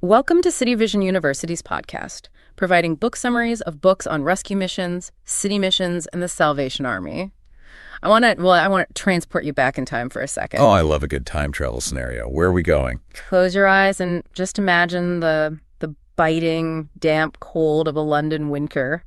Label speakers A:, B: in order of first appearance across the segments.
A: Welcome to City Vision University's podcast, providing book summaries of books on rescue missions, city missions, and the Salvation Army. I want to transport you back in time for a second.
B: Oh, I love a good time travel scenario. Where are we going?
A: Close your eyes and just imagine the biting, damp cold of a London winter.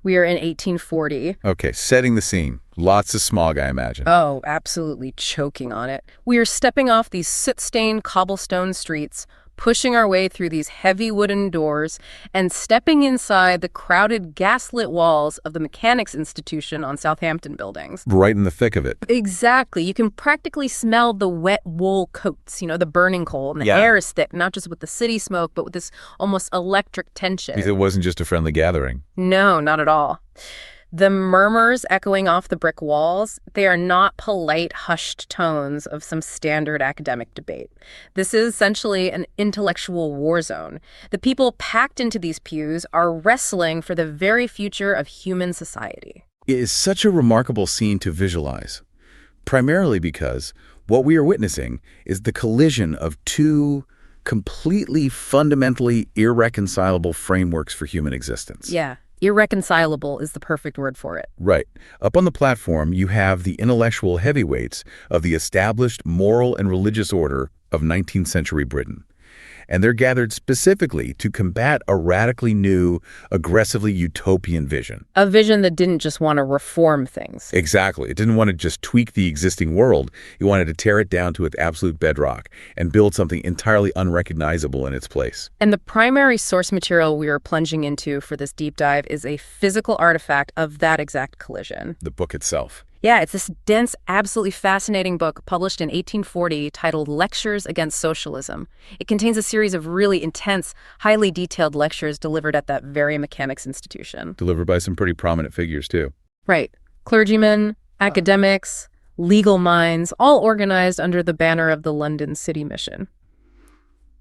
A: We are in 1840.
B: Okay, setting the scene. Lots of smog, I imagine.
A: Oh, absolutely choking on it. We are stepping off these soot-stained cobblestone streets, pushing our way through these heavy wooden doors, and stepping inside the crowded gaslit walls of the Mechanics Institution on Southampton buildings.
B: Right in the thick of it.
A: Exactly. You can practically smell the wet wool coats, the burning coal, and the air is thick, not just with the city smoke, but with this almost electric tension.
B: Because it wasn't just a friendly gathering.
A: No, not at all. The murmurs echoing off the brick walls, they are not polite, hushed tones of some standard academic debate. This is essentially an intellectual war zone. The people packed into these pews are wrestling for the very future of human society.
B: It is such a remarkable scene to visualize, primarily because what we are witnessing is the collision of two completely fundamentally irreconcilable frameworks for human existence.
A: Yeah. Irreconcilable is the perfect word for it.
B: Right. Up on the platform, you have the intellectual heavyweights of the established moral and religious order of 19th century Britain. And they're gathered specifically to combat a radically new, aggressively utopian vision.
A: A vision that didn't just want to reform things.
B: Exactly. It didn't want to just tweak the existing world. It wanted to tear it down to its absolute bedrock and build something entirely unrecognizable in its place.
A: And the primary source material we are plunging into for this deep dive is a physical artifact of that exact collision.
B: The book itself.
A: Yeah, it's this dense, absolutely fascinating book published in 1840 titled Lectures Against Socialism. It contains a series of really intense, highly detailed lectures delivered at that very Mechanics Institution.
B: Delivered by some pretty prominent figures, too.
A: Right. Clergymen, academics, legal minds, all organized under the banner of the London City Mission.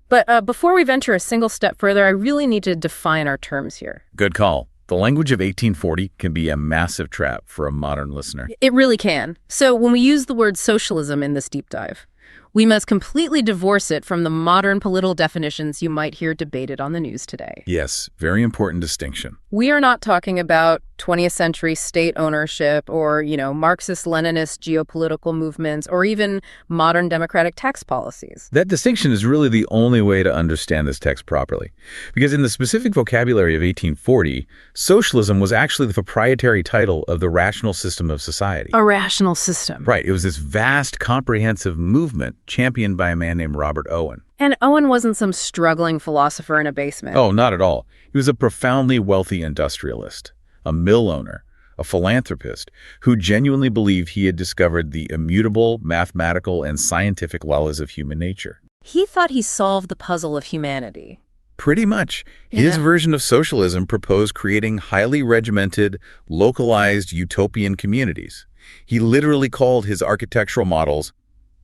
A: But before we venture a single step further, I really need to define our terms here.
B: Good call. The language of 1840 can be a massive trap for a modern listener.
A: It really can. So when we use the word socialism in this deep dive, we must completely divorce it from the modern political definitions you might hear debated on the news today.
B: Yes, very important distinction.
A: We are not talking about 20th century state ownership or, Marxist-Leninist geopolitical movements or even modern democratic tax policies.
B: That distinction is really the only way to understand this text properly. Because in the specific vocabulary of 1840, socialism was actually the proprietary title of the rational system of society.
A: A rational system.
B: Right. It was this vast, comprehensive movement championed by a man named Robert Owen.
A: And Owen wasn't some struggling philosopher in a basement.
B: Oh, not at all. He was a profoundly wealthy industrialist, a mill owner, a philanthropist who genuinely believed he had discovered the immutable mathematical and scientific laws of human nature.
A: He thought he solved the puzzle of humanity.
B: Pretty much. His version of socialism proposed creating highly regimented, localized utopian communities. He literally called his architectural models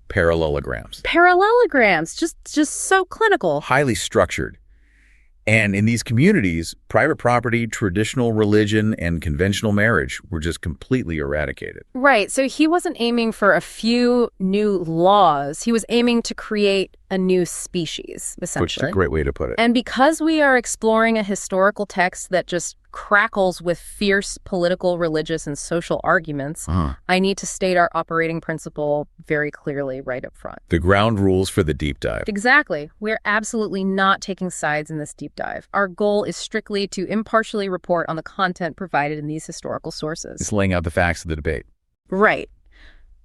B: parallelograms.
A: Parallelograms, just so clinical.
B: Highly structured. And in these communities, private property, traditional religion, and conventional marriage were just completely eradicated.
A: Right. So he wasn't aiming for a few new laws. He was aiming to create a new species, essentially.
B: Which is a great way to put it.
A: And because we are exploring a historical text that just crackles with fierce political, religious, and social arguments, I need to state our operating principle very clearly right up front.
B: The ground rules for the deep dive.
A: Exactly. We're absolutely not taking sides in this deep dive. Our goal is strictly to impartially report on the content provided in these historical sources.
B: It's laying out the facts of the debate.
A: Right.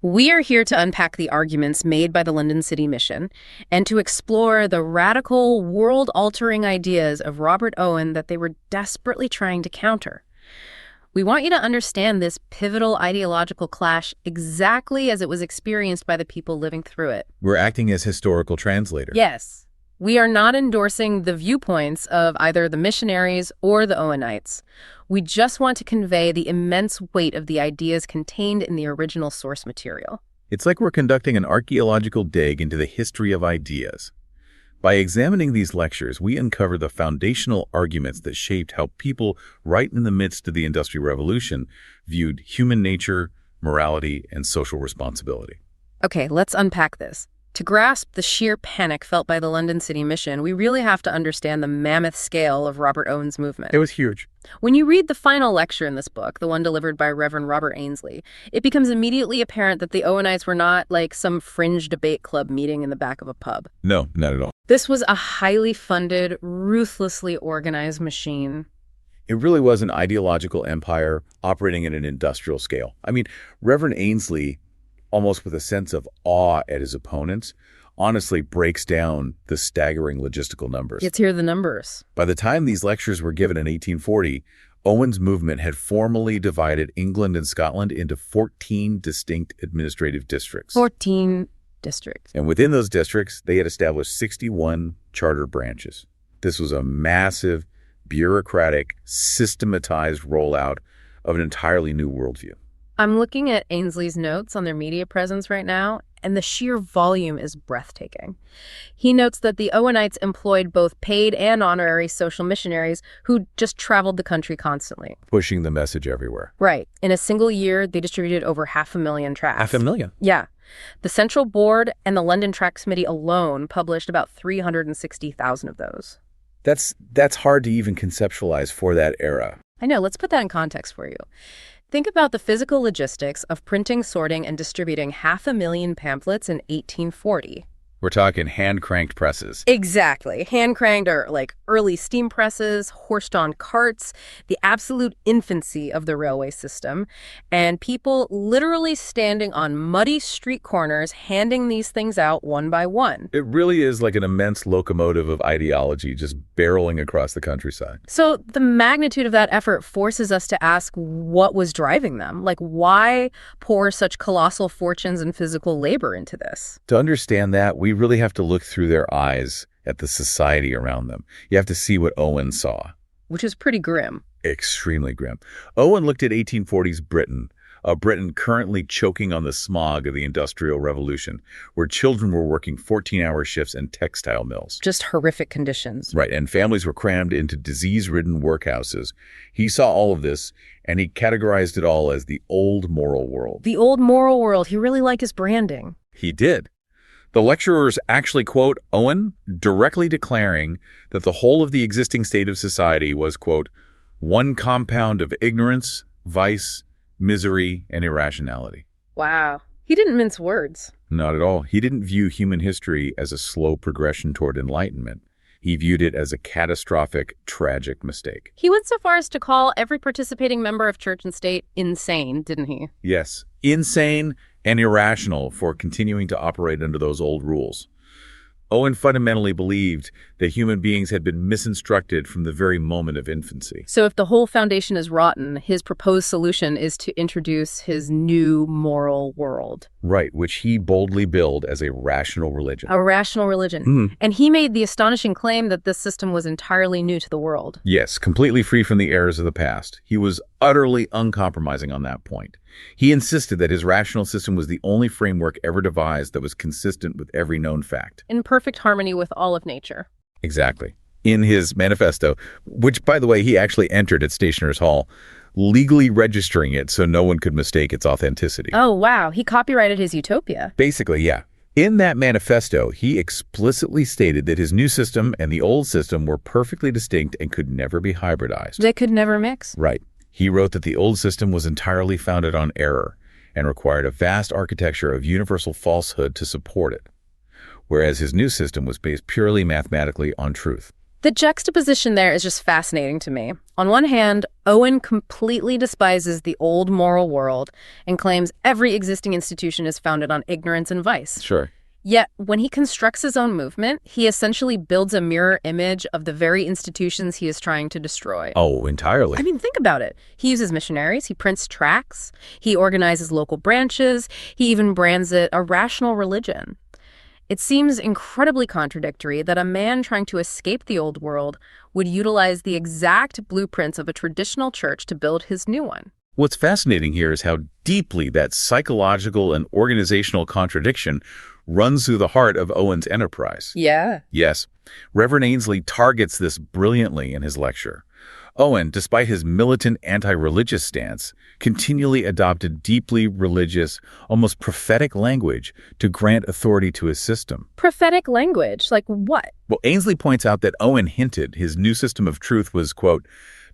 A: We are here to unpack the arguments made by the London City Mission and to explore the radical, world-altering ideas of Robert Owen that they were desperately trying to counter. We want you to understand this pivotal ideological clash exactly as it was experienced by the people living through it.
B: We're acting as historical translators.
A: Yes. We are not endorsing the viewpoints of either the missionaries or the Owenites. We just want to convey the immense weight of the ideas contained in the original source material.
B: It's like we're conducting an archaeological dig into the history of ideas. By examining these lectures, we uncover the foundational arguments that shaped how people right in the midst of the Industrial Revolution viewed human nature, morality, and social responsibility.
A: Okay, let's unpack this. To grasp the sheer panic felt by the London City Mission, we really have to understand the mammoth scale of Robert Owen's movement.
B: It was huge.
A: When you read the final lecture in this book, the one delivered by Reverend Robert Ainsley, it becomes immediately apparent that the Owenites were not like some fringe debate club meeting in the back of a pub.
B: No, not at all.
A: This was a highly funded, ruthlessly organized machine.
B: It really was an ideological empire operating at an industrial scale. I mean, Reverend Ainsley, almost with a sense of awe at his opponents, honestly breaks down the staggering logistical numbers.
A: Let's hear the numbers.
B: By the time these lectures were given in 1840, Owen's movement had formally divided England and Scotland into 14 distinct administrative districts.
A: 14 districts.
B: And within those districts, they had established 61 charter branches. This was a massive, bureaucratic, systematized rollout of an entirely new worldview.
A: I'm looking at Ainsley's notes on their media presence right now, and the sheer volume is breathtaking. He notes that the Owenites employed both paid and honorary social missionaries who just traveled the country constantly.
B: Pushing the message everywhere.
A: Right. In a single year, they distributed over 500,000 tracts.
B: 500,000?
A: Yeah. The Central Board and the London Tracts Committee alone published about 360,000 of those.
B: That's hard to even conceptualize for that era.
A: I know. Let's put that in context for you. Think about the physical logistics of printing, sorting, and distributing 500,000 pamphlets in 1840.
B: We're talking hand-cranked presses.
A: Exactly. Hand-cranked are like early steam presses, horse-drawn carts, the absolute infancy of the railway system, and people literally standing on muddy street corners handing these things out one by one.
B: It really is like an immense locomotive of ideology just barreling across the countryside.
A: So the magnitude of that effort forces us to ask what was driving them. Like, why pour such colossal fortunes and physical labor into this?
B: To understand that, we really have to look through their eyes at the society around them. You have to see what Owen saw.
A: Which is pretty grim.
B: Extremely grim. Owen looked at 1840s Britain, a Britain currently choking on the smog of the Industrial Revolution, where children were working 14-hour shifts in textile mills.
A: Just horrific conditions.
B: Right, and families were crammed into disease-ridden workhouses. He saw all of this, and he categorized it all as the old moral world.
A: The old moral world. He really liked his branding.
B: He did. The lecturers actually quote Owen directly declaring that the whole of the existing state of society was, quote, one compound of ignorance, vice, misery, and irrationality.
A: Wow. He didn't mince words.
B: Not at all. He didn't view human history as a slow progression toward enlightenment. He viewed it as a catastrophic, tragic mistake.
A: He went so far as to call every participating member of church and state insane, didn't he?
B: Yes, insane and irrational for continuing to operate under those old rules. Owen fundamentally believed that human beings had been misinstructed from the very moment of infancy.
A: So if the whole foundation is rotten, his proposed solution is to introduce his new moral world.
B: Right, which he boldly billed as a rational religion.
A: A rational religion.
B: Mm.
A: And he made the astonishing claim that this system was entirely new to the world.
B: Yes, completely free from the errors of the past. He was utterly uncompromising on that point. He insisted that his rational system was the only framework ever devised that was consistent with every known fact.
A: In perfect harmony with all of nature.
B: Exactly. In his manifesto, which, by the way, he actually entered at Stationers Hall, legally registering it so no one could mistake its authenticity.
A: Oh, wow. He copyrighted his utopia.
B: Basically, yeah. In that manifesto, he explicitly stated that his new system and the old system were perfectly distinct and could never be hybridized.
A: They could never mix.
B: Right. He wrote that the old system was entirely founded on error and required a vast architecture of universal falsehood to support it, whereas his new system was based purely mathematically on truth.
A: The juxtaposition there is just fascinating to me. On one hand, Owen completely despises the old moral world and claims every existing institution is founded on ignorance and vice.
B: Sure.
A: Yet, when he constructs his own movement, he essentially builds a mirror image of the very institutions he is trying to destroy.
B: Oh, entirely.
A: I mean, think about it. He uses missionaries, he prints tracts, he organizes local branches, he even brands it a rational religion. It seems incredibly contradictory that a man trying to escape the old world would utilize the exact blueprints of a traditional church to build his new one.
B: What's fascinating here is how deeply that psychological and organizational contradiction runs through the heart of Owen's enterprise.
A: Yeah.
B: Yes, Reverend Ainsley targets this brilliantly in his lecture. Owen, despite his militant anti-religious stance, continually adopted deeply religious, almost prophetic language to grant authority to his system.
A: Prophetic language? Like what?
B: Well, Ainsley points out that Owen hinted his new system of truth was, quote,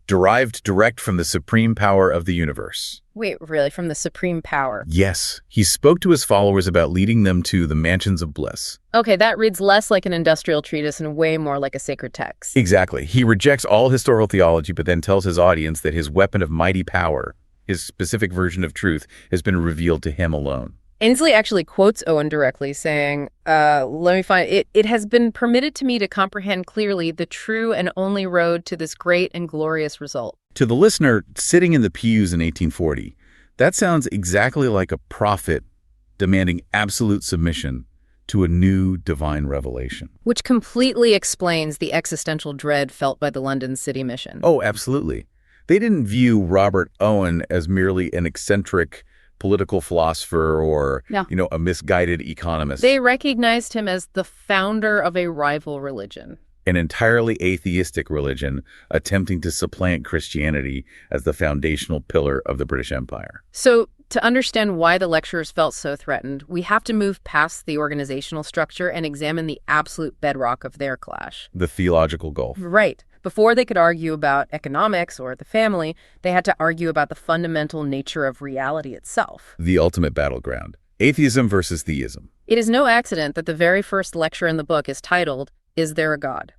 B: derived direct from the supreme power of the universe.
A: Wait, really? From the supreme power?
B: Yes, he spoke to his followers about leading them to the mansions of bliss.
A: Okay, that reads less like an industrial treatise and way more like a sacred text.
B: Exactly. He rejects all historical theology, but then tells his audience that his weapon of mighty power, his specific version of truth, has been revealed to him alone.
A: Ainsley actually quotes Owen directly, saying, let me find it. It has been permitted to me to comprehend clearly the true and only road to this great and glorious result.
B: To the listener sitting in the pews in 1840, that sounds exactly like a prophet demanding absolute submission to a new divine revelation.
A: Which completely explains the existential dread felt by the London City Mission.
B: Oh, absolutely. They didn't view Robert Owen as merely an eccentric political philosopher or, a misguided economist.
A: They recognized him as the founder of a rival religion.
B: An entirely atheistic religion attempting to supplant Christianity as the foundational pillar of the British Empire.
A: So, to understand why the lecturers felt so threatened, we have to move past the organizational structure and examine the absolute bedrock of their clash.
B: The theological gulf.
A: Right. Before they could argue about economics or the family, they had to argue about the fundamental nature of reality itself.
B: The ultimate battleground. Atheism versus theism.
A: It is no accident that the very first lecture in the book is titled, Is There a God?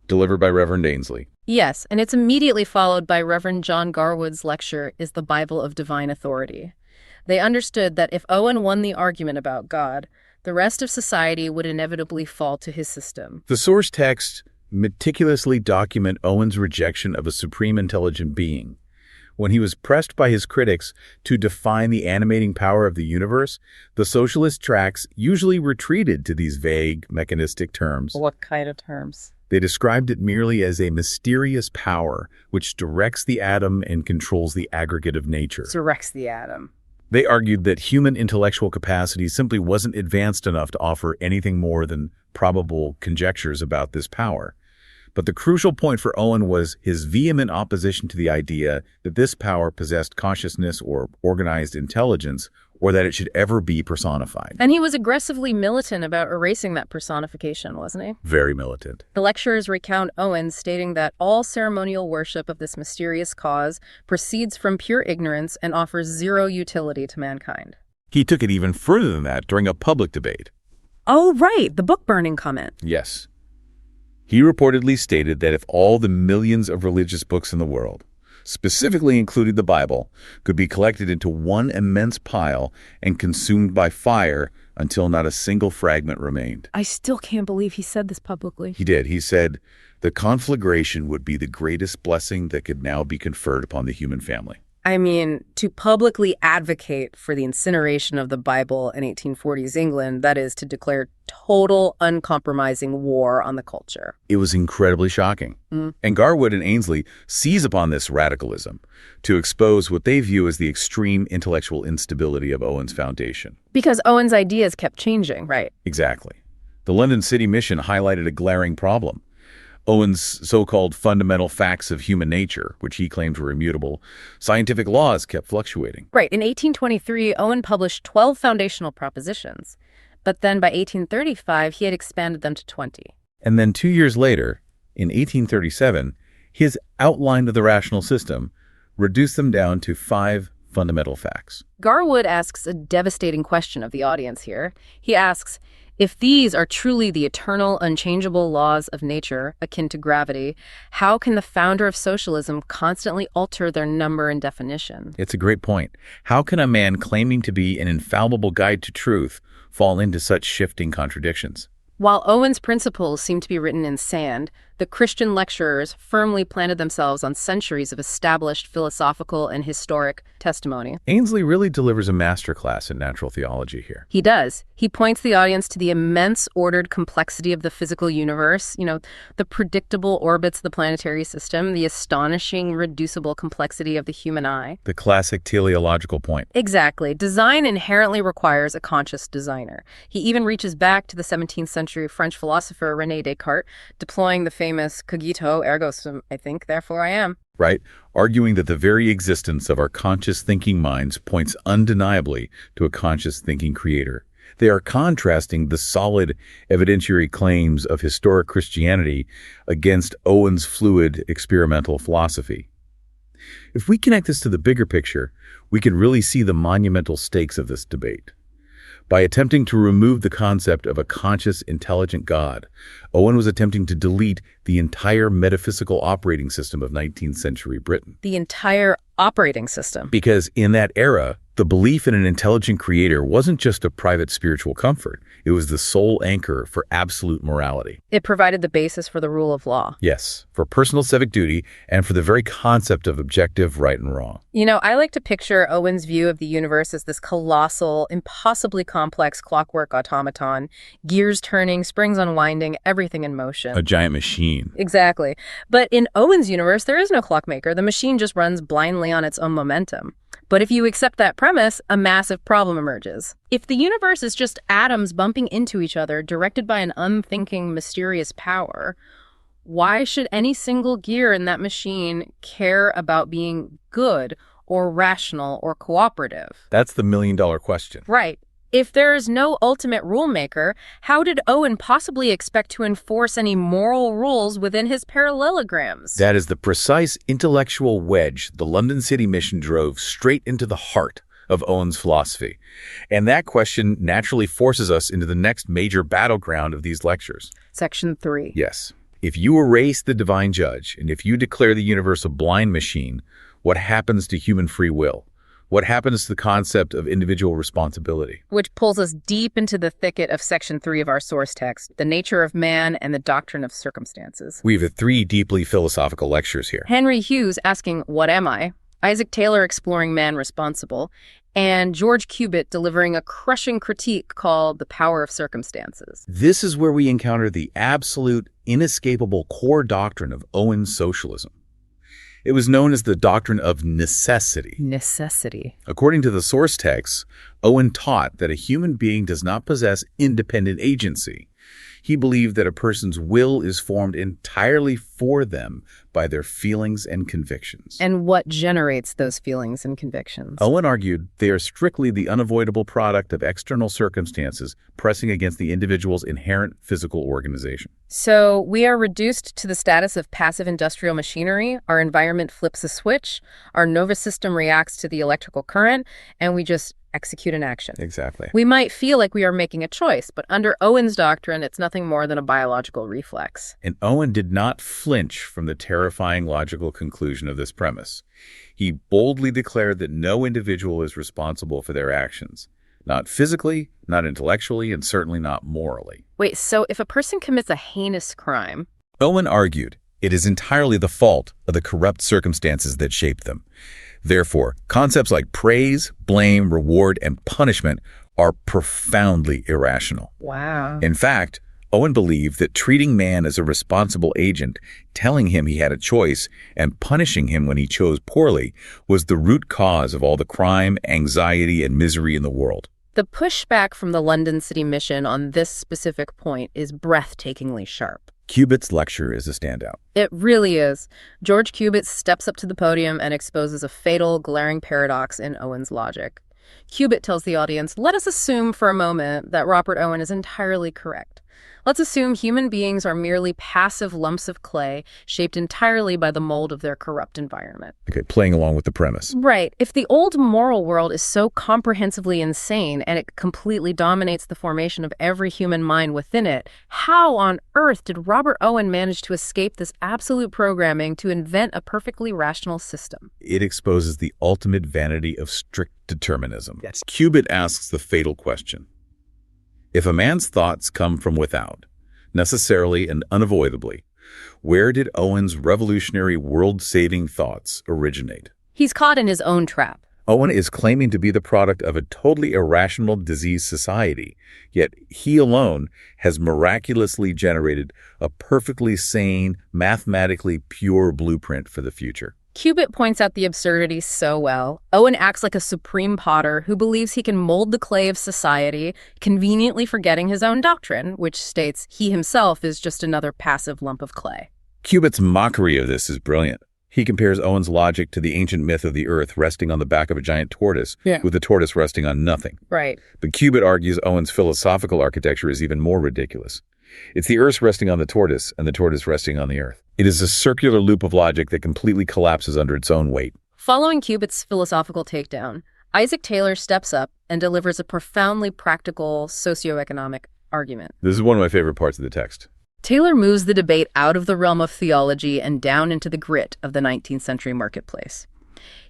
B: Delivered by Reverend Ainsley.
A: Yes, and it's immediately followed by Reverend John Garwood's lecture, Is the Bible of Divine Authority? They understood that if Owen won the argument about God, the rest of society would inevitably fall to his system.
B: The source texts meticulously document Owen's rejection of a supreme intelligent being. When he was pressed by his critics to define the animating power of the universe, the socialist tracts usually retreated to these vague, mechanistic terms.
A: What kind of terms?
B: They described it merely as a mysterious power which directs the atom and controls the aggregate of nature.
A: Directs the atom.
B: They argued that human intellectual capacity simply wasn't advanced enough to offer anything more than probable conjectures about this power. But the crucial point for Owen was his vehement opposition to the idea that this power possessed consciousness or organized intelligence, or that it should ever be personified.
A: And he was aggressively militant about erasing that personification, wasn't he?
B: Very militant.
A: The lecturers recount Owen stating that all ceremonial worship of this mysterious cause proceeds from pure ignorance and offers zero utility to mankind.
B: He took it even further than that during a public debate.
A: Oh, right, the book burning comment.
B: Yes. He reportedly stated that if all the millions of religious books in the world, specifically including the Bible, could be collected into one immense pile and consumed by fire until not a single fragment remained.
A: I still can't believe he said this publicly.
B: He did. He said, the conflagration would be the greatest blessing that could now be conferred upon the human family.
A: I mean, to publicly advocate for the incineration of the Bible in 1840s England, that is to declare total uncompromising war on the culture.
B: It was incredibly shocking. And Garwood and Ainsley seize upon this radicalism to expose what they view as the extreme intellectual instability of Owen's foundation.
A: Because Owen's ideas kept changing, right?
B: Exactly. The London City Mission highlighted a glaring problem. Owen's so-called fundamental facts of human nature, which he claimed were immutable, scientific laws kept fluctuating.
A: Right. In 1823, Owen published 12 foundational propositions. But then by 1835, he had expanded them to 20.
B: And then 2 years later, in 1837, his outline of the rational system reduced them down to 5 fundamental facts.
A: Garwood asks a devastating question of the audience here. He asks, if these are truly the eternal, unchangeable laws of nature, akin to gravity, how can the founder of socialism constantly alter their number and definition?
B: It's a great point. How can a man claiming to be an infallible guide to truth fall into such shifting contradictions?
A: While Owen's principles seem to be written in sand, The Christian lecturers firmly planted themselves on centuries of established philosophical and historic testimony.
B: Ainsley really delivers a masterclass in natural theology here.
A: He does. He points the audience to the immense ordered complexity of the physical universe, the predictable orbits of the planetary system, the astonishing reducible complexity of the human eye.
B: The classic teleological point.
A: Exactly. Design inherently requires a conscious designer. He even reaches back to the 17th century French philosopher René Descartes, deploying the famous cogito ergo sum, I think, therefore I am.
B: Right? Arguing that the very existence of our conscious thinking minds points undeniably to a conscious thinking creator. They are contrasting the solid evidentiary claims of historic Christianity against Owen's fluid experimental philosophy. If we connect this to the bigger picture, we can really see the monumental stakes of this debate. By attempting to remove the concept of a conscious, intelligent God, Owen was attempting to delete the entire metaphysical operating system of 19th century Britain.
A: The entire operating system.
B: Because in that era, the belief in an intelligent creator wasn't just a private spiritual comfort. It was the sole anchor for absolute morality.
A: It provided the basis for the rule of law.
B: Yes, for personal civic duty and for the very concept of objective right and wrong.
A: I like to picture Owen's view of the universe as this colossal, impossibly complex clockwork automaton, gears turning, springs unwinding, everything in motion.
B: A giant machine.
A: Exactly. But in Owen's universe, there is no clockmaker. The machine just runs blindly on its own momentum. But if you accept that premise, a massive problem emerges. If the universe is just atoms bumping into each other, directed by an unthinking, mysterious power, why should any single gear in that machine care about being good or rational or cooperative?
B: That's the million-dollar question.
A: Right. If there is no ultimate rule maker, how did Owen possibly expect to enforce any moral rules within his parallelograms?
B: That is the precise intellectual wedge the London City Mission drove straight into the heart of Owen's philosophy. And that question naturally forces us into the next major battleground of these lectures.
A: Section 3.
B: Yes. If you erase the divine judge, and if you declare the universe a blind machine, what happens to human free will? What happens to the concept of individual responsibility?
A: Which pulls us deep into the thicket of Section 3 of our source text, the nature of man and the doctrine of circumstances.
B: We have 3 deeply philosophical lectures here.
A: Henry Hughes asking, "What am I?" Isaac Taylor exploring man responsible, and George Cubitt delivering a crushing critique called The Power of Circumstances.
B: This is where we encounter the absolute, inescapable core doctrine of Owen's socialism. It was known as the doctrine of necessity.
A: Necessity.
B: According to the source texts, Owen taught that a human being does not possess independent agency. He believed that a person's will is formed entirely for them by their feelings and convictions.
A: And what generates those feelings and convictions?
B: Owen argued they are strictly the unavoidable product of external circumstances pressing against the individual's inherent physical organization.
A: So we are reduced to the status of passive industrial machinery. Our environment flips a switch, our nervous system reacts to the electrical current, and we just execute an action.
B: Exactly.
A: We might feel like we are making a choice, but under Owen's doctrine, it's nothing more than a biological reflex.
B: And Owen did not flinch from the terrifying logical conclusion of this premise. He boldly declared that no individual is responsible for their actions. Not physically, not intellectually, and certainly not morally.
A: Wait, so if a person commits a heinous crime...
B: Owen argued it is entirely the fault of the corrupt circumstances that shape them. Therefore, concepts like praise, blame, reward, and punishment are profoundly irrational.
A: Wow.
B: In fact, Owen believed that treating man as a responsible agent, telling him he had a choice, and punishing him when he chose poorly was the root cause of all the crime, anxiety, and misery in the world.
A: The pushback from the London City Mission on this specific point is breathtakingly sharp.
B: Cubitt's lecture is a standout.
A: It really is. George Cubitt steps up to the podium and exposes a fatal, glaring paradox in Owen's logic. Cubitt tells the audience, let us assume for a moment that Robert Owen is entirely correct. Let's assume human beings are merely passive lumps of clay shaped entirely by the mold of their corrupt environment.
B: Okay, playing along with the premise.
A: Right. If the old moral world is so comprehensively insane and it completely dominates the formation of every human mind within it, how on earth did Robert Owen manage to escape this absolute programming to invent a perfectly rational system?
B: It exposes the ultimate vanity of strict determinism.
A: Yes.
B: Cubitt asks the fatal question. If a man's thoughts come from without, necessarily and unavoidably, Where did Owen's revolutionary world-saving thoughts originate?
A: He's caught in his own trap.
B: Owen is claiming to be the product of a totally irrational, diseased society, yet he alone has miraculously generated a perfectly sane, mathematically pure blueprint for the future.
A: Cubitt points out the absurdity so well. Owen acts like a supreme potter who believes he can mold the clay of society, conveniently forgetting his own doctrine, which states he himself is just another passive lump of clay.
B: Cubitt's mockery of this is brilliant. He compares Owen's logic to the ancient myth of the Earth resting on the back of a giant tortoise, with the tortoise resting on nothing.
A: Right.
B: But Cubitt argues Owen's philosophical architecture is even more ridiculous. It's the Earth resting on the tortoise and the tortoise resting on the Earth. It is a circular loop of logic that completely collapses under its own weight.
A: Following Cubitt's philosophical takedown, Isaac Taylor steps up and delivers a profoundly practical socioeconomic argument.
B: This is one of my favorite parts of the text.
A: Taylor moves the debate out of the realm of theology and down into the grit of the 19th century marketplace.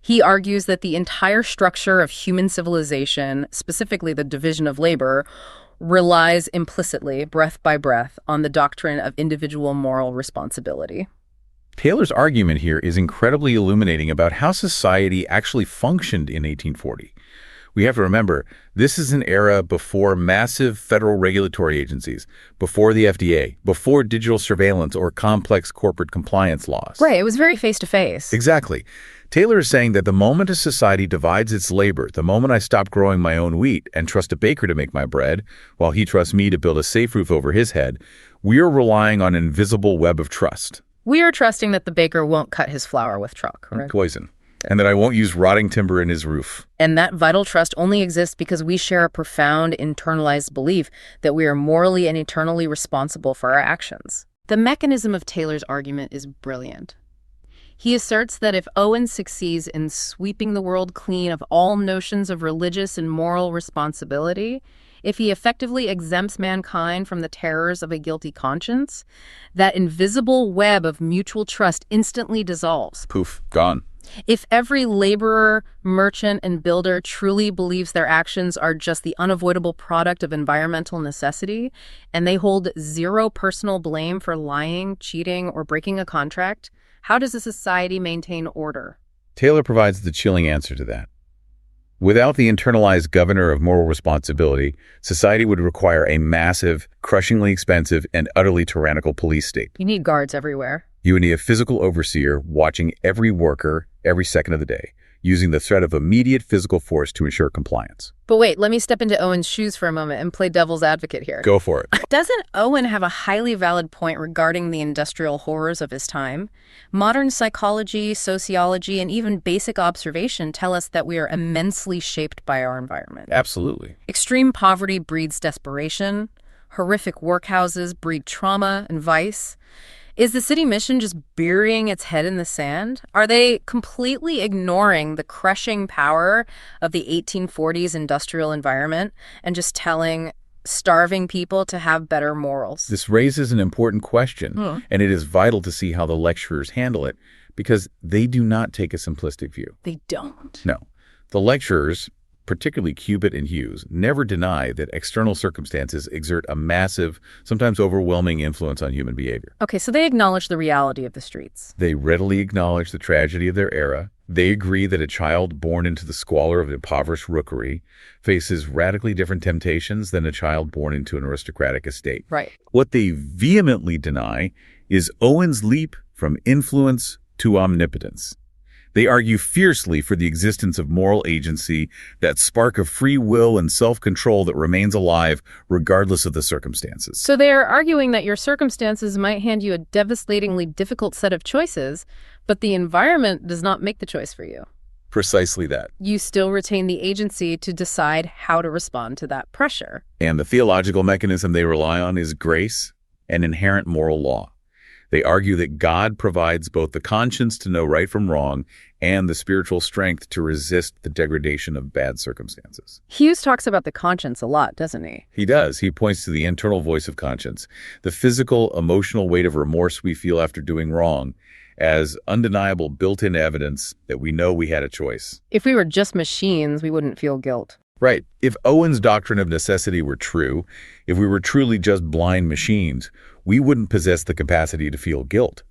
A: He argues that the entire structure of human civilization, specifically the division of labor, relies implicitly, breath by breath, on the doctrine of individual moral responsibility.
B: Taylor's argument here is incredibly illuminating about how society actually functioned in 1840. We have to remember, this is an era before massive federal regulatory agencies, before the FDA, before digital surveillance or complex corporate compliance laws.
A: Right, it was very face-to-face.
B: Exactly. Taylor is saying that the moment a society divides its labor, the moment I stop growing my own wheat and trust a baker to make my bread, while he trusts me to build a safe roof over his head, we are relying on an invisible web of trust.
A: We are trusting that the baker won't cut his flour with chalk, correct?
B: Poison. And that I won't use rotting timber in his roof.
A: And that vital trust only exists because we share a profound internalized belief that we are morally and eternally responsible for our actions. The mechanism of Taylor's argument is brilliant. He asserts that if Owen succeeds in sweeping the world clean of all notions of religious and moral responsibility, if he effectively exempts mankind from the terrors of a guilty conscience, that invisible web of mutual trust instantly dissolves.
B: Poof, gone.
A: If every laborer, merchant, and builder truly believes their actions are just the unavoidable product of environmental necessity, and they hold zero personal blame for lying, cheating, or breaking a contract, how does a society maintain order?
B: Taylor provides the chilling answer to that. Without the internalized governor of moral responsibility, society would require a massive, crushingly expensive, and utterly tyrannical police state.
A: You need guards everywhere.
B: You would need a physical overseer watching every worker every second of the day, using the threat of immediate physical force to ensure compliance.
A: But wait, let me step into Owen's shoes for a moment and play devil's advocate here.
B: Go for it.
A: Doesn't Owen have a highly valid point regarding the industrial horrors of his time? Modern psychology, sociology, and even basic observation tell us that we are immensely shaped by our environment.
B: Absolutely.
A: Extreme poverty breeds desperation. Horrific workhouses breed trauma and vice. Is the city mission just burying its head in the sand? Are they completely ignoring the crushing power of the 1840s industrial environment and just telling starving people to have better morals?
B: This raises an important question, and it is vital to see how the lecturers handle it, because they do not take a simplistic view.
A: They don't.
B: No. The lecturers, particularly Cubitt and Hughes, never deny that external circumstances exert a massive, sometimes overwhelming influence on human behavior.
A: Okay, so they acknowledge the reality of the streets.
B: They readily acknowledge the tragedy of their era. They agree that a child born into the squalor of impoverished rookery faces radically different temptations than a child born into an aristocratic estate.
A: Right.
B: What they vehemently deny is Owen's leap from influence to omnipotence. They argue fiercely for the existence of moral agency, that spark of free will and self-control that remains alive regardless of the circumstances.
A: So they are arguing that your circumstances might hand you a devastatingly difficult set of choices, but the environment does not make the choice for you.
B: Precisely that.
A: You still retain the agency to decide how to respond to that pressure.
B: And the theological mechanism they rely on is grace and inherent moral law. They argue that God provides both the conscience to know right from wrong and the spiritual strength to resist the degradation of bad circumstances.
A: Hughes talks about the conscience a lot, doesn't he?
B: He does. He points to the internal voice of conscience, the physical, emotional weight of remorse we feel after doing wrong, as undeniable built-in evidence that we know we had a choice.
A: If we were just machines, we wouldn't feel guilt.
B: Right. If Owen's doctrine of necessity were true, if we were truly just blind machines, we wouldn't possess the capacity to feel guilt.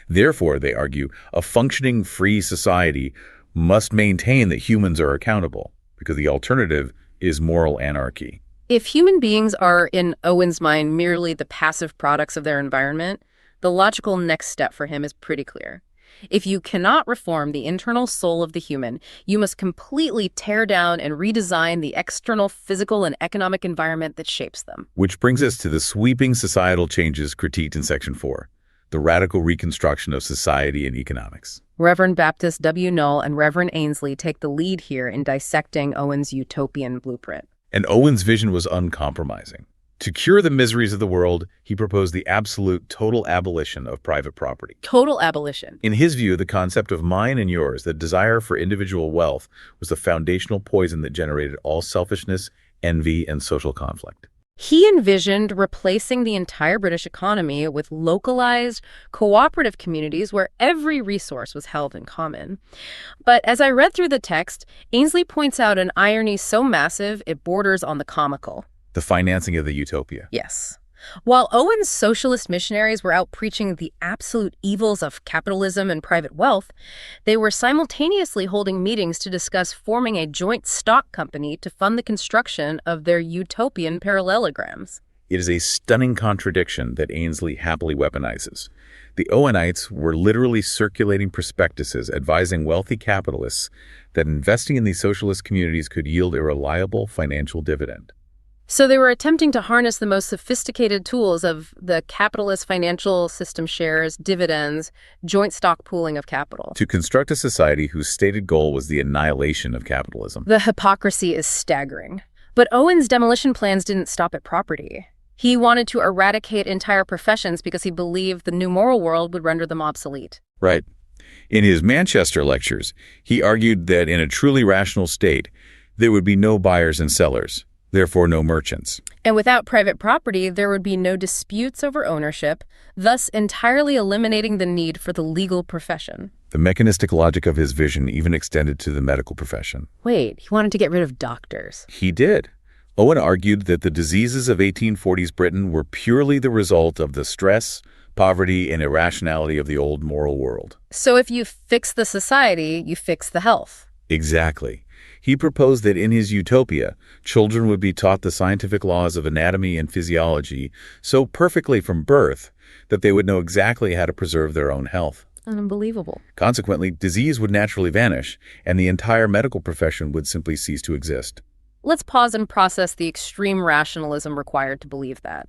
B: Therefore, they argue, a functioning free society must maintain that humans are accountable, because the alternative is moral anarchy.
A: If human beings are, in Owen's mind, merely the passive products of their environment, the logical next step for him is pretty clear. If you cannot reform the internal soul of the human, you must completely tear down and redesign the external physical and economic environment that shapes them.
B: Which brings us to the sweeping societal changes critiqued in Section 4, the radical reconstruction of society and economics.
A: Reverend Baptist W. Knoll and Reverend Ainsley take the lead here in dissecting Owen's utopian blueprint.
B: And Owen's vision was uncompromising. To cure the miseries of the world, he proposed the absolute total abolition of private property.
A: Total abolition.
B: In his view, the concept of mine and yours, the desire for individual wealth, was the foundational poison that generated all selfishness, envy, and social conflict.
A: He envisioned replacing the entire British economy with localized, cooperative communities where every resource was held in common. But as I read through the text, Ainsley points out an irony so massive it borders on the comical.
B: The financing of the utopia.
A: Yes. While Owen's socialist missionaries were out preaching the absolute evils of capitalism and private wealth, they were simultaneously holding meetings to discuss forming a joint stock company to fund the construction of their utopian parallelograms.
B: It is a stunning contradiction that Ainsley happily weaponizes. The Owenites were literally circulating prospectuses advising wealthy capitalists that investing in these socialist communities could yield a reliable financial dividend.
A: So they were attempting to harness the most sophisticated tools of the capitalist financial system: shares, dividends, joint stock pooling of capital,
B: to construct a society whose stated goal was the annihilation of capitalism.
A: The hypocrisy is staggering. But Owen's demolition plans didn't stop at property. He wanted to eradicate entire professions because he believed the new moral world would render them obsolete.
B: Right. In his Manchester lectures, he argued that in a truly rational state, there would be no buyers and sellers. Therefore, no merchants.
A: And without private property, there would be no disputes over ownership, thus entirely eliminating the need for the legal profession.
B: The mechanistic logic of his vision even extended to the medical profession.
A: Wait, he wanted to get rid of doctors.
B: He did. Owen argued that the diseases of 1840s Britain were purely the result of the stress, poverty, and irrationality of the old moral world.
A: So if you fix the society, you fix the health.
B: Exactly. He proposed that in his utopia, children would be taught the scientific laws of anatomy and physiology so perfectly from birth that they would know exactly how to preserve their own health.
A: Unbelievable.
B: Consequently, disease would naturally vanish, and the entire medical profession would simply cease to exist.
A: Let's pause and process the extreme rationalism required to believe that.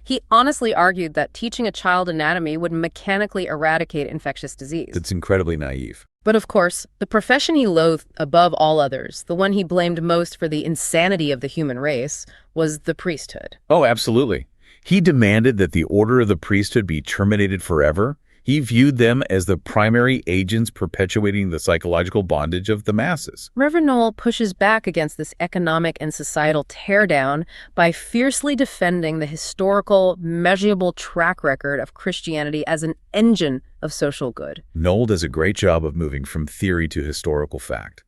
A: He honestly argued that teaching a child anatomy would mechanically eradicate infectious disease.
B: It's incredibly naive.
A: But of course, the profession he loathed above all others, the one he blamed most for the insanity of the human race, was the priesthood.
B: Oh, absolutely. He demanded that the order of the priesthood be terminated forever. He viewed them as the primary agents perpetuating the psychological bondage of the masses.
A: Reverend Knoll pushes back against this economic and societal teardown by fiercely defending the historical, measurable track record of Christianity as an engine of social good.
B: Knoll does a great job of moving from theory to historical fact.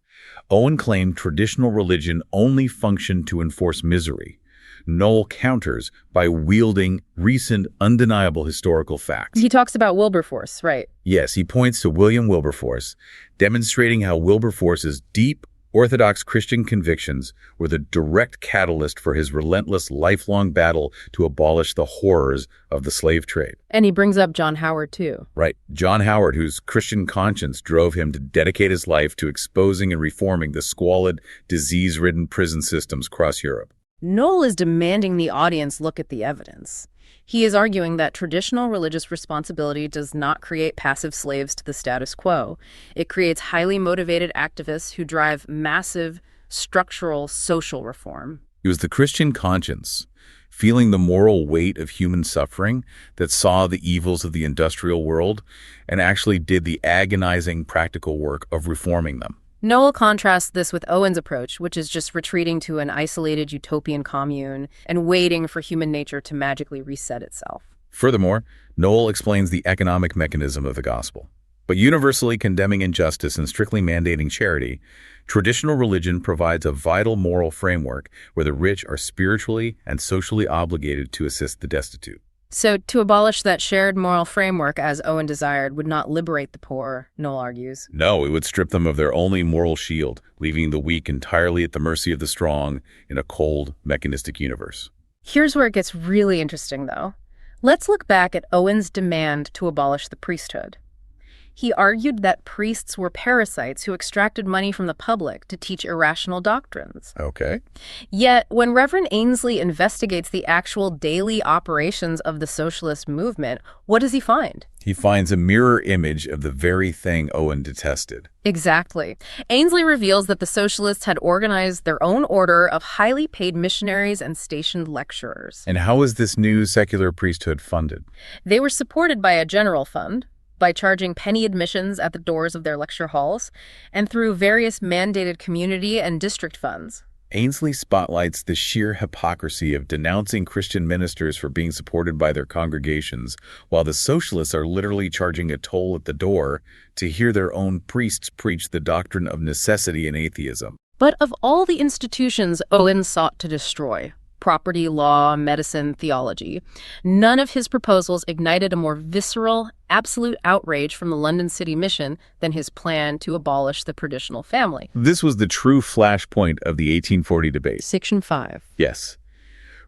B: Owen claimed traditional religion only functioned to enforce misery. Knoll counters by wielding recent, undeniable historical facts.
A: He talks about Wilberforce, right?
B: Yes, he points to William Wilberforce, demonstrating how Wilberforce's deep, Orthodox Christian convictions were the direct catalyst for his relentless, lifelong battle to abolish the horrors of the slave trade.
A: And he brings up John Howard, too.
B: Right. John Howard, whose Christian conscience drove him to dedicate his life to exposing and reforming the squalid, disease-ridden prison systems across Europe.
A: Knoll is demanding the audience look at the evidence. He is arguing that traditional religious responsibility does not create passive slaves to the status quo. It creates highly motivated activists who drive massive, structural social reform.
B: It was the Christian conscience, feeling the moral weight of human suffering, that saw the evils of the industrial world and actually did the agonizing practical work of reforming them.
A: Knoll contrasts this with Owen's approach, which is just retreating to an isolated utopian commune and waiting for human nature to magically reset itself.
B: Furthermore, Knoll explains the economic mechanism of the gospel. But universally condemning injustice and strictly mandating charity, traditional religion provides a vital moral framework where the rich are spiritually and socially obligated to assist the destitute.
A: So to abolish that shared moral framework as Owen desired would not liberate the poor, Noel argues.
B: No, it would strip them of their only moral shield, leaving the weak entirely at the mercy of the strong in a cold, mechanistic universe.
A: Here's where it gets really interesting, though. Let's look back at Owen's demand to abolish the priesthood. He argued that priests were parasites who extracted money from the public to teach irrational doctrines.
B: Okay.
A: Yet, when Reverend Ainsley investigates the actual daily operations of the socialist movement, what does he find?
B: He finds a mirror image of the very thing Owen detested.
A: Exactly. Ainsley reveals that the socialists had organized their own order of highly paid missionaries and stationed lecturers.
B: And how was this new secular priesthood funded?
A: They were supported by a general fund, by charging penny admissions at the doors of their lecture halls, and through various mandated community and district funds.
B: Ainsley spotlights the sheer hypocrisy of denouncing Christian ministers for being supported by their congregations, while the socialists are literally charging a toll at the door to hear their own priests preach the doctrine of necessity and atheism.
A: But of all the institutions Owen sought to destroy, property, law, medicine, theology, none of his proposals ignited a more visceral, absolute outrage from the London City Mission than his plan to abolish the traditional family.
B: This was the true flashpoint of the 1840 debate.
A: Section 5.
B: Yes.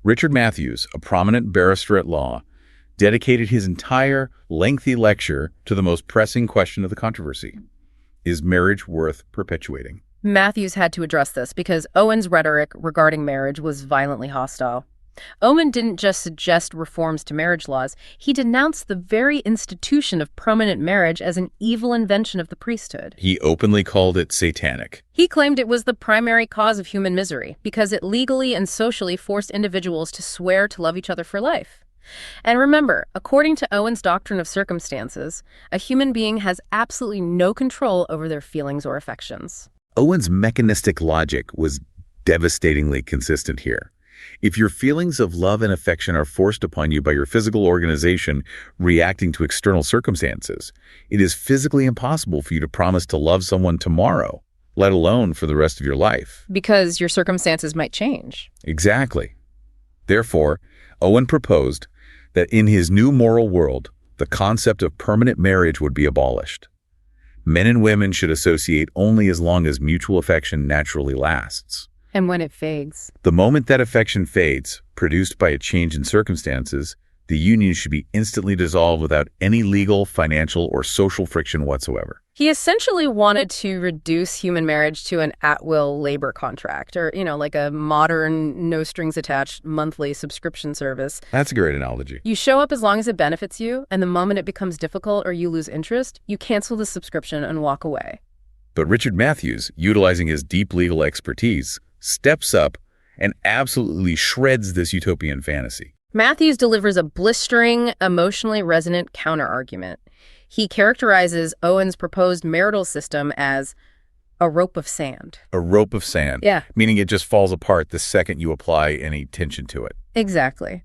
B: Richard Matthews, a prominent barrister at law, dedicated his entire lengthy lecture to the most pressing question of the controversy. Is marriage worth perpetuating?
A: Matthews had to address this because Owen's rhetoric regarding marriage was violently hostile. Owen didn't just suggest reforms to marriage laws, he denounced the very institution of permanent marriage as an evil invention of the priesthood.
B: He openly called it satanic.
A: He claimed it was the primary cause of human misery because it legally and socially forced individuals to swear to love each other for life. And remember, according to Owen's doctrine of circumstances, a human being has absolutely no control over their feelings or affections.
B: Owen's mechanistic logic was devastatingly consistent here. If your feelings of love and affection are forced upon you by your physical organization reacting to external circumstances, it is physically impossible for you to promise to love someone tomorrow, let alone for the rest of your life.
A: Because your circumstances might change.
B: Exactly. Therefore, Owen proposed that in his new moral world, the concept of permanent marriage would be abolished. Men and women should associate only as long as mutual affection naturally lasts.
A: And when it fades.
B: The moment that affection fades, produced by a change in circumstances, the union should be instantly dissolved without any legal, financial, or social friction whatsoever.
A: He essentially wanted to reduce human marriage to an at-will labor contract, or, like a modern, no-strings-attached monthly subscription service.
B: That's a great analogy.
A: You show up as long as it benefits you, and the moment it becomes difficult or you lose interest, you cancel the subscription and walk away.
B: But Richard Matthews, utilizing his deep legal expertise, steps up and absolutely shreds this utopian fantasy.
A: Matthews delivers a blistering, emotionally resonant counter-argument. He characterizes Owen's proposed marital system as a rope of sand.
B: A rope of sand.
A: Yeah.
B: Meaning it just falls apart the second you apply any tension to it.
A: Exactly.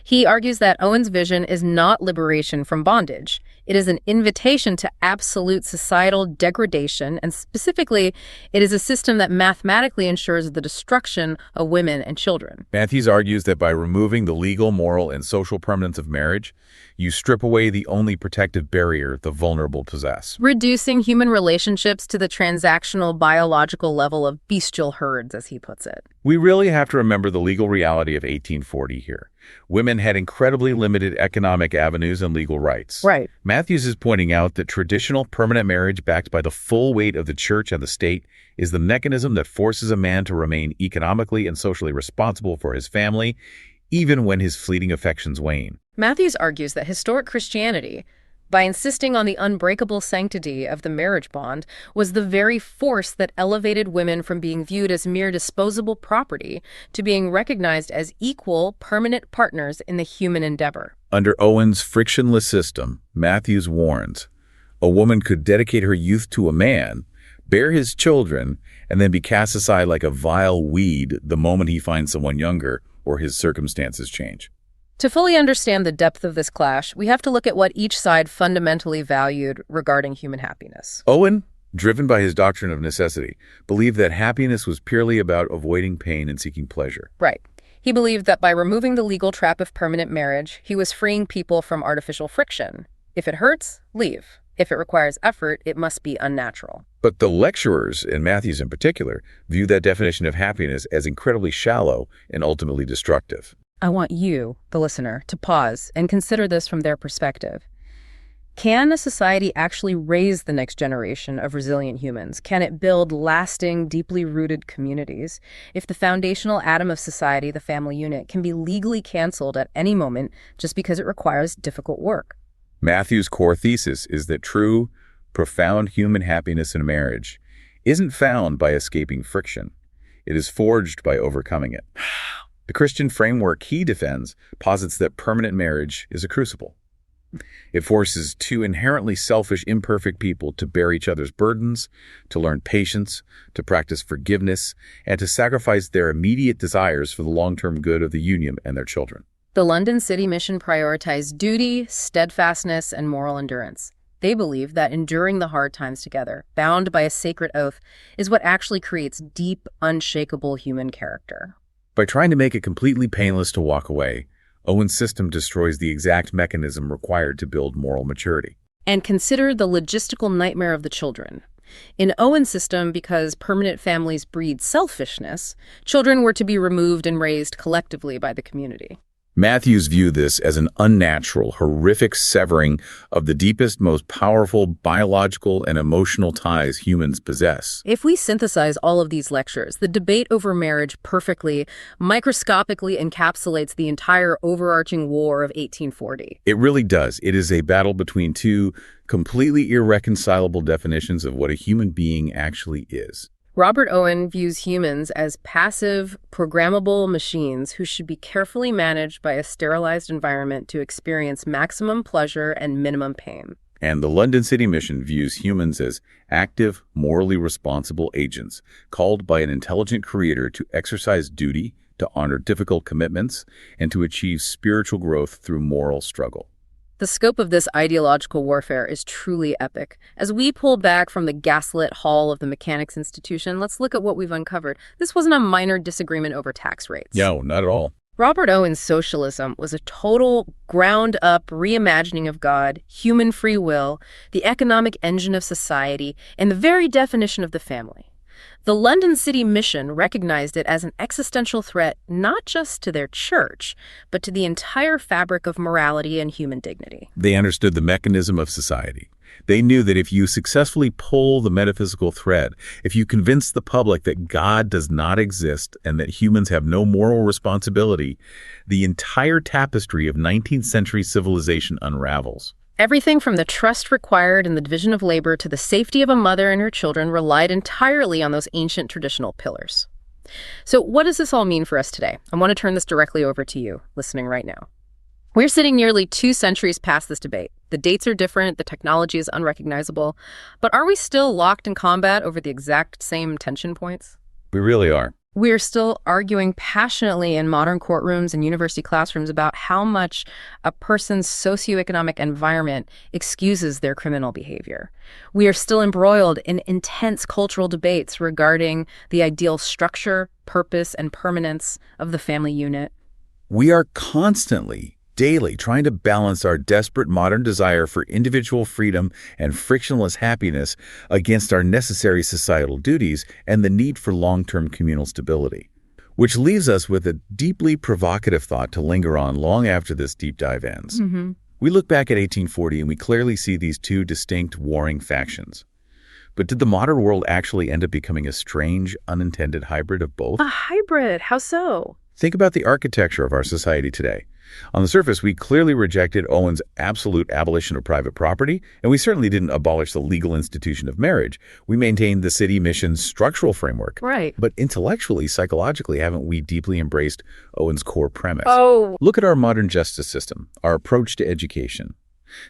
A: He argues that Owen's vision is not liberation from bondage. It is an invitation to absolute societal degradation, and specifically, it is a system that mathematically ensures the destruction of women and children.
B: Matthews argues that by removing the legal, moral, and social permanence of marriage, you strip away the only protective barrier the vulnerable possess.
A: Reducing human relationships to the transactional biological level of bestial herds, as he puts it.
B: We really have to remember the legal reality of 1840 here. Women had incredibly limited economic avenues and legal rights.
A: Right.
B: Matthews is pointing out that traditional permanent marriage backed by the full weight of the church and the state is the mechanism that forces a man to remain economically and socially responsible for his family, even when his fleeting affections wane.
A: Matthews argues that historic Christianity, by insisting on the unbreakable sanctity of the marriage bond, was the very force that elevated women from being viewed as mere disposable property to being recognized as equal, permanent partners in the human endeavor.
B: Under Owen's frictionless system, Matthews warns, a woman could dedicate her youth to a man, bear his children, and then be cast aside like a vile weed the moment he finds someone younger or his circumstances change.
A: To fully understand the depth of this clash, we have to look at what each side fundamentally valued regarding human happiness.
B: Owen, driven by his doctrine of necessity, believed that happiness was purely about avoiding pain and seeking pleasure.
A: Right. He believed that by removing the legal trap of permanent marriage, he was freeing people from artificial friction. If it hurts, leave. If it requires effort, it must be unnatural.
B: But the lecturers, and Matthews in particular, view that definition of happiness as incredibly shallow and ultimately destructive.
A: I want you, the listener, to pause and consider this from their perspective. Can a society actually raise the next generation of resilient humans? Can it build lasting, deeply rooted communities if the foundational atom of society, the family unit, can be legally canceled at any moment just because it requires difficult work?
B: Matthews' core thesis is that true, profound human happiness in a marriage isn't found by escaping friction. It is forged by overcoming it. The Christian framework he defends posits that permanent marriage is a crucible. It forces two inherently selfish, imperfect people to bear each other's burdens, to learn patience, to practice forgiveness, and to sacrifice their immediate desires for the long-term good of the union and their children.
A: The London City Mission prioritized duty, steadfastness, and moral endurance. They believe that enduring the hard times together, bound by a sacred oath, is what actually creates deep, unshakable human character.
B: By trying to make it completely painless to walk away, Owen's system destroys the exact mechanism required to build moral maturity.
A: And consider the logistical nightmare of the children. In Owen's system, because permanent families breed selfishness, children were to be removed and raised collectively by the community.
B: Matthews viewed this as an unnatural, horrific severing of the deepest, most powerful biological and emotional ties humans possess.
A: If we synthesize all of these lectures, the debate over marriage perfectly, microscopically encapsulates the entire overarching war of 1840.
B: It really does. It is a battle between two completely irreconcilable definitions of what a human being actually is.
A: Robert Owen views humans as passive, programmable machines who should be carefully managed by a sterilized environment to experience maximum pleasure and minimum pain.
B: And the London City Mission views humans as active, morally responsible agents, called by an intelligent creator to exercise duty, to honor difficult commitments, and to achieve spiritual growth through moral struggle.
A: The scope of this ideological warfare is truly epic. As we pull back from the gaslit hall of the Mechanics Institution, let's look at what we've uncovered. This wasn't a minor disagreement over tax rates.
B: No, not at all.
A: Robert Owen's socialism was a total ground-up reimagining of God, human free will, the economic engine of society, and the very definition of the family. The London City Mission recognized it as an existential threat not just to their church, but to the entire fabric of morality and human dignity.
B: They understood the mechanism of society. They knew that if you successfully pull the metaphysical thread, if you convince the public that God does not exist and that humans have no moral responsibility, the entire tapestry of 19th century civilization unravels.
A: Everything from the trust required in the division of labor to the safety of a mother and her children relied entirely on those ancient traditional pillars. So what does this all mean for us today? I want to turn this directly over to you, listening right now. We're sitting nearly 2 centuries past this debate. The dates are different, the technology is unrecognizable, but are we still locked in combat over the exact same tension points?
B: We really are.
A: We're still arguing passionately in modern courtrooms and university classrooms about how much a person's socioeconomic environment excuses their criminal behavior. We are still embroiled in intense cultural debates regarding the ideal structure, purpose, and permanence of the family unit.
B: We are constantly, daily, trying to balance our desperate modern desire for individual freedom and frictionless happiness against our necessary societal duties and the need for long-term communal stability. Which leaves us with a deeply provocative thought to linger on long after this deep dive ends. We look back at 1840 and we clearly see these two distinct warring factions. But did the modern world actually end up becoming a strange, unintended hybrid of both?
A: A hybrid? How so?
B: Think about the architecture of our society today. On the surface, we clearly rejected Owen's absolute abolition of private property, and we certainly didn't abolish the legal institution of marriage. We maintained the city mission's structural framework.
A: Right.
B: But intellectually, psychologically, haven't we deeply embraced Owen's core premise?
A: Oh.
B: Look at our modern justice system, our approach to education,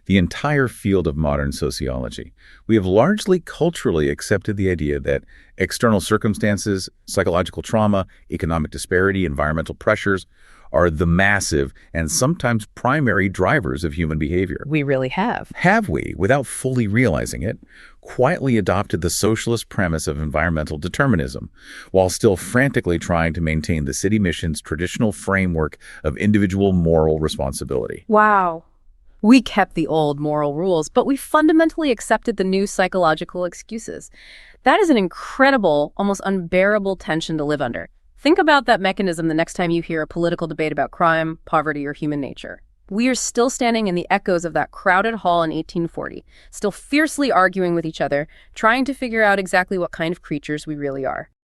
B: the entire field of modern sociology. We have largely culturally accepted the idea that external circumstances, psychological trauma, economic disparity, environmental pressures are the massive and sometimes primary drivers of human behavior.
A: We really have.
B: Have we, without fully realizing it, quietly adopted the socialist premise of environmental determinism, while still frantically trying to maintain the city mission's traditional framework of individual moral responsibility?
A: Wow. We kept the old moral rules, but we fundamentally accepted the new psychological excuses. That is an incredible, almost unbearable tension to live under. Think about that mechanism the next time you hear a political debate about crime, poverty, or human nature. We are still standing in the echoes of that crowded hall in 1840, still fiercely arguing with each other, trying to figure out exactly what kind of creatures we really are.